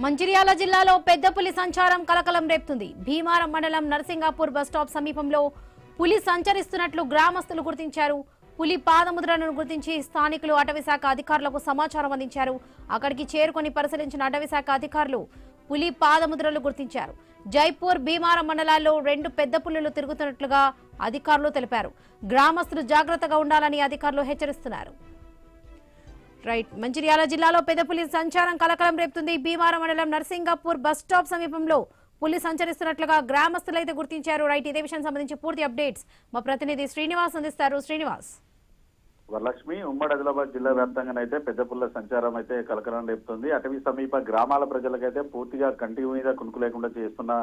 మంచిర్యాల జిల్లాలో పెద్ద పులి సంచారం కలకలం రేపుతుంది. భీమారం మండలం నర్సింగాపూర్ బస్టాప్ సమీపంలో పులి సంచరిస్తున్నట్లు గ్రామస్తులు గుర్తించారు. పులి పాదముద్రలను గుర్తించి స్థానికులు అటవీశాఖ అధికారులకు సమాచారం అందించారు. అక్కడికి చేరుకొని పరిశీలించిన అటవీశాఖ అధికారులు పులి పాదముద్రలు గుర్తించారు. జైపూర్ భీమారం మండలాల్లో 2 పెద్ద పులులు తిరుగుతున్నట్లుగా అధికారులు తెలిపారు. గ్రామస్తులు జాగ్రత్తగా ఉండాలని అధికారులు హెచ్చరిస్తున్నారు. రైట్, మంచిర్యాల జిల్లాలో పెద్ద పులి సంచారం కలకలం రేపుతుంది. భీమారం మండలం నర్సింగాపూర్ బస్ స్టాప్ సమీపంలో పులి సంచరిస్తున్నట్లుగా గ్రామస్తులు అయితే గుర్తించారు. రైట్, ఇదే విషయం సంబంధించి పూర్తి అప్డేట్స్ మా ప్రతినిధి శ్రీనివాస్ అందిస్తారు. శ్రీనివాస్. వరలక్ష్మి, ఉమ్మడి ఆదిలాబాద్ జిల్లా వ్యాప్తంగానైతే పెద్ద పుల్ల సంచారం అయితే కలకలం రేపుతుంది. అటవీ సమీప గ్రామాల ప్రజలకైతే పూర్తిగా కంటి మీద కునుకు లేకుండా చేస్తున్న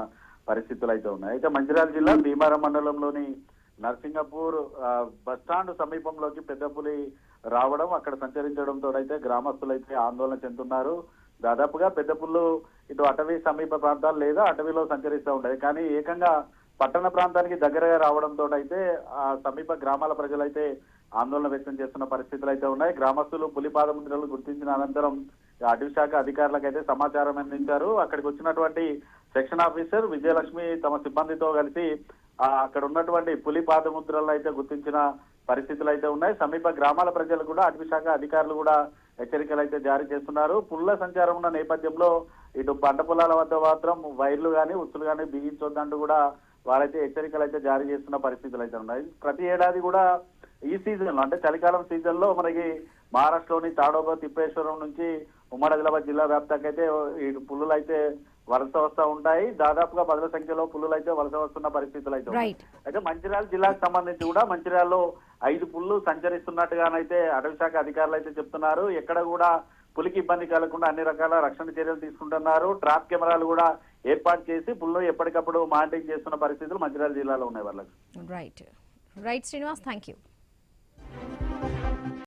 పరిస్థితులు అయితే ఉన్నాయి. అయితే మంచిర్యాల జిల్లా భీమారం మండలంలోని నర్సింగపూర్ బస్టాండ్ సమీపంలోకి పెద్ద పులి రావడం, అక్కడ సంచరించడంతో అయితే గ్రామస్తులు అయితే ఆందోళన చెందుతున్నారు. దాదాపుగా పెద్ద పుల్లు ఇటు అటవీ సమీప ప్రాంతాలు లేదా అటవీలో సంచరిస్తూ ఉంటాయి, కానీ ఏకంగా పట్టణ ప్రాంతానికి దగ్గరగా రావడంతో అయితే ఆ సమీప గ్రామాల ప్రజలైతే ఆందోళన వ్యక్తం చేస్తున్న పరిస్థితులు అయితే ఉన్నాయి. గ్రామస్తులు పులి పాదముద్రలు గుర్తించిన అనంతరం అటవీ శాఖ అధికారులకు అయితే సమాచారం అందించారు. అక్కడికి వచ్చినటువంటి సెక్షన్ ఆఫీసర్ విజయలక్ష్మి తమ సిబ్బందితో కలిసి అక్కడ ఉన్నటువంటి పులి పాదముద్రలను అయితే గుర్తించిన పరిస్థితులు అయితే ఉన్నాయి. సమీప గ్రామాల ప్రజలు కూడా అటవీ శాఖ అధికారులు కూడా హెచ్చరికలు అయితే జారీ చేస్తున్నారు. పుల్ల సంచారం ఉన్న నేపథ్యంలో ఇటు పంట పొలాల వద్ద మాత్రం వైర్లు కానీ ఉచ్చులు కానీ బిగించొద్దంటూ కూడా వారైతే హెచ్చరికలు అయితే జారీ చేస్తున్న పరిస్థితులు అయితే ఉన్నాయి. ప్రతి ఏడాది కూడా ఈ సీజన్ అంటే చలికాలం సీజన్ లో మనకి మహారాష్ట్రలోని తాడోబా తిప్పేశ్వరం నుంచి ఉమ్మడి ఆదిలాబాద్ జిల్లా వ్యాప్తంగా అయితే ఈ పుల్లులు అయితే వలస వస్తూ ఉంటాయి. దాదాపుగా 10ల సంఖ్యలో పుల్లులు అయితే వలస వస్తున్న పరిస్థితులు అయితే ఉన్నాయి. అయితే మంచిర్యాల జిల్లాకు సంబంధించి కూడా మంచిర్యాలలో 5 పుల్లు సంచరిస్తున్నట్టుగానైతే అటవీ శాఖ అధికారులు అయితే చెప్తున్నారు. ఎక్కడ కూడా పులికి ఇబ్బంది కలగకుండా అన్ని రకాల రక్షణ చర్యలు తీసుకుంటున్నారు. ట్రాప్ కెమెరాలు కూడా ఏర్పాటు చేసి పుల్లు ఎప్పటికప్పుడు మానిటరింగ్ చేస్తున్న పరిస్థితులు మంచిర్యాల జిల్లాలో ఉన్నాయి. వాళ్ళకి రైట్ శ్రీనివాస్, థ్యాంక్ యూ.